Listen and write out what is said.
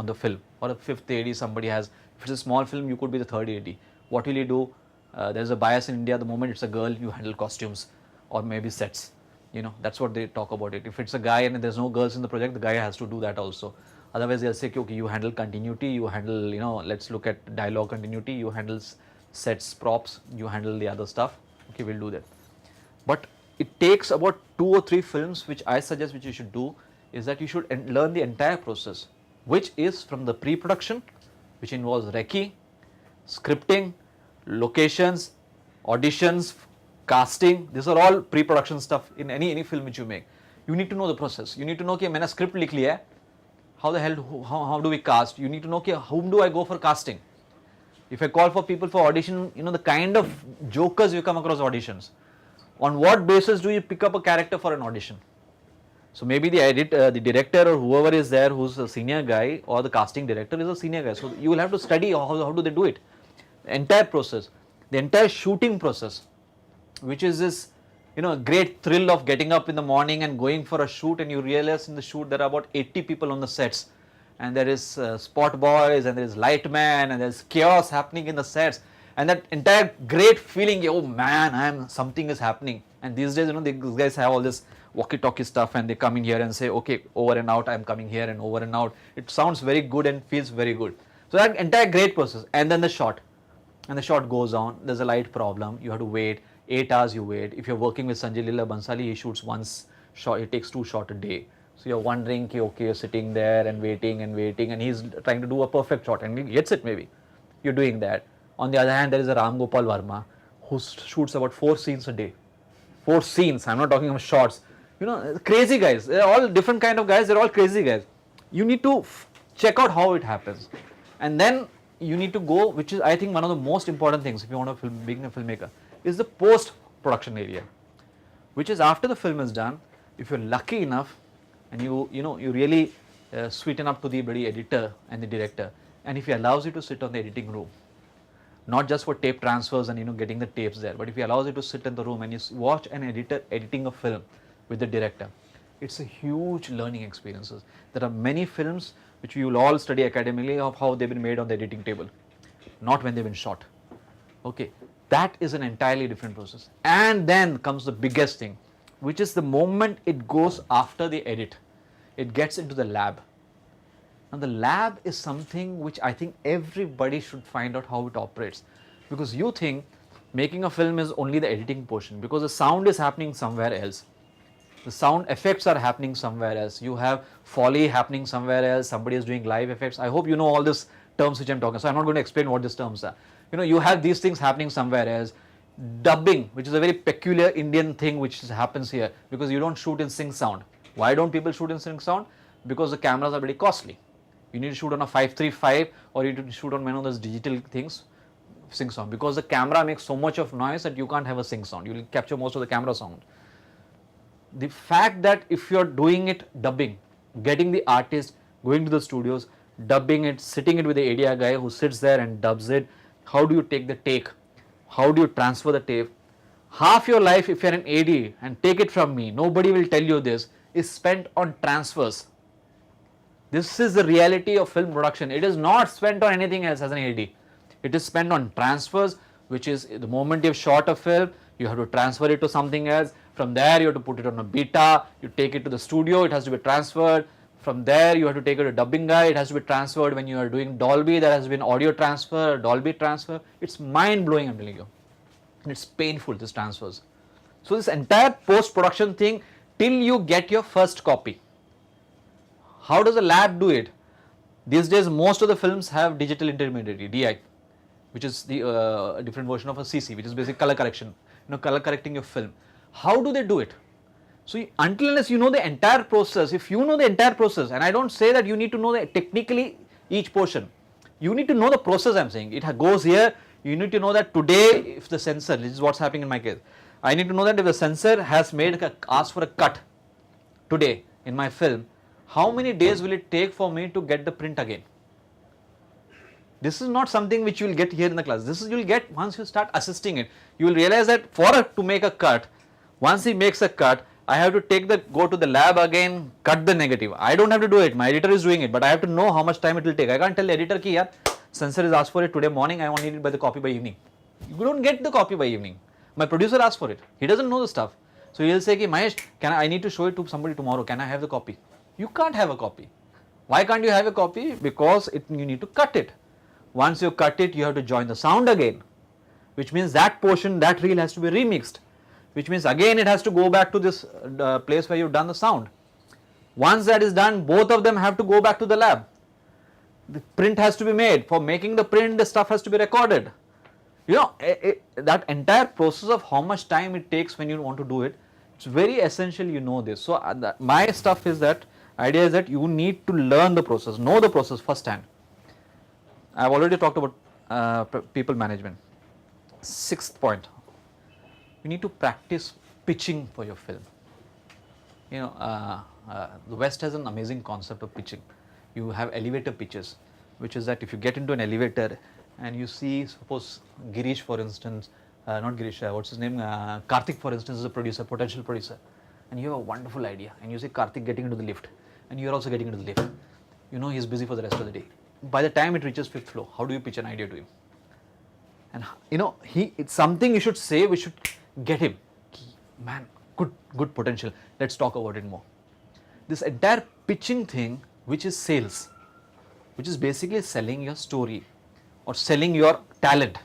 the film, or a fifth AD somebody has. If it's a small film, you could be the third AD. What will you do? There's a bias in India, the moment it's a girl, you handle costumes or maybe sets. That's what they talk about it. If it's a guy and there's no girls in the project, the guy has to do that also. Otherwise, they'll say, okay, you handle continuity, you handle, let's look at dialogue continuity, you handle sets, props, you handle the other stuff. Okay, we'll do that. But it takes about 2 or 3 films, which I suggest which you should do, is that you should learn the entire process, which is from the pre-production, which involves recce, scripting, locations, auditions, casting. These are all pre-production stuff in any film which you make. You need to know the process. You need to know कि मैंने script लिख लिया है. How the hell, how do we cast? You need to know कि whom do I go for casting? If I call for people for audition, the kind of jokers you come across auditions. On what basis do you pick up a character for an audition? So maybe the director or whoever is there who's a senior guy, or the casting director is a senior guy. So you will have to study how do they do it. The entire process, the entire shooting process, which is this great thrill of getting up in the morning and going for a shoot, and you realize in the shoot there are about 80 people on the sets, and there is spot boys, and there is light man, and there is chaos happening in the sets, and that entire great feeling, oh man, something is happening. And these days, these guys have all this walkie-talkie stuff, and they come in here and say, okay, over and out, I'm coming here, and over and out. It sounds very good and feels very good. So that entire great process, and then the shot, and the shot goes on. There's a light problem, you have to wait. 8 hours you wait. If you're working with Sanjay Leela Bansali, he shoots once shot, he takes 2 shots a day. So you're wondering, okay, you're sitting there and waiting, and he's trying to do a perfect shot, and he gets it maybe. You're doing that. On the other hand, there is a Ram Gopal Verma who shoots about 4 scenes a day. 4 scenes, I'm not talking about shots. Crazy guys. They're all different kind of guys, they're all crazy guys. You need to check out how it happens. And then you need to go, which is I think one of the most important things if you want to being a filmmaker, is the post-production area, which is after the film is done. If you're lucky enough and you really sweeten up to the bloody editor and the director, and if he allows you to sit on the editing room, not just for tape transfers and getting the tapes there, but if he allows you to sit in the room and you watch an editor editing a film with the director, it's a huge learning experiences. There are many films which you will all study academically of how they've been made on the editing table, not when they've been shot. Okay. That is an entirely different process. And then comes the biggest thing, which is the moment it goes after the edit. It gets into the lab. Now the lab is something which I think everybody should find out how it operates. Because you think making a film is only the editing portion, because the sound is happening somewhere else. The sound effects are happening somewhere else. You have Foley happening somewhere else. Somebody is doing live effects. I hope you know all these terms which I'm talking. So I'm not going to explain what these terms are. You have these things happening somewhere else. Dubbing, which is a very peculiar Indian thing which happens here, because you don't shoot in sync sound. Why don't people shoot in sync sound? Because the cameras are very costly. You need to shoot on a 535, or you need to shoot on one of those digital things, sync sound, because the camera makes so much of noise that you can't have a sync sound. You will capture most of the camera sound. The fact that if you're doing it dubbing, getting the artist, going to the studios, dubbing it, sitting it with the ADR guy who sits there and dubs it, how do you take the take? How do you transfer the tape? Half your life, if you're an AD, and take it from me, nobody will tell you this, is spent on transfers. This is the reality of film production. It is not spent on anything else as an AD. It is spent on transfers, which is the moment you've shot a film, you have to transfer it to something else. From there, you have to put it on a beta, you take it to the studio, it has to be transferred. From there, you have to take it to a dubbing guy, it has to be transferred. When you are doing Dolby, there has been audio transfer, Dolby transfer. It's mind-blowing, I'm telling you. And it's painful, these transfers. So this entire post-production thing, till you get your first copy. How does a lab do it? These days, most of the films have digital intermediary, DI, which is the different version of a CC, which is basically color correction, color correcting your film. How do they do it? So until unless you know the entire process, if you know the entire process, and I don't say that you need to know technically each portion, you need to know the process. I'm saying it goes here. You need to know that today, if the censor, this is what's happening in my case, I need to know that if the censor has asked for a cut today in my film, how many days will it take for me to get the print again? This is not something which you will get here in the class. This is you will get once you start assisting it. You will realize that to make a cut, once he makes a cut, I have to go to the lab again, cut the negative. I don't have to do it. My editor is doing it, but I have to know how much time it will take. I can't tell the editor ki yaar, censor is asked for it today morning. I want it by the copy by evening. You don't get the copy by evening. My producer asked for it. He doesn't know the stuff. So he'll say, Mahesh, I need to show it to somebody tomorrow. Can I have the copy? You can't have a copy. Why can't you have a copy? Because you need to cut it. Once you cut it, you have to join the sound again, which means that portion, that reel has to be remixed, which means again it has to go back to this place where you've done the sound. Once that is done, both of them have to go back to the lab. The print has to be made. For making the print, the stuff has to be recorded. That entire process of how much time it takes when you want to do it, it's very essential you know this. So my stuff is that, idea is that you need to learn the process, know the process firsthand. I've already talked about people management. Sixth point, you need to practice pitching for your film. The West has an amazing concept of pitching. You have elevator pitches, which is that if you get into an elevator and you see, suppose Girish for instance, not Girish, what's his name, Karthik for instance is a producer, potential producer, and you have a wonderful idea and you see Karthik getting into the lift and you are also getting into the lift. He's busy for the rest of the day. By the time it reaches fifth floor, how do you pitch an idea to him? And it's something you should say, we should get him. Man, good potential. Let's talk about it more. This entire pitching thing, which is sales, which is basically selling your story or selling your talent.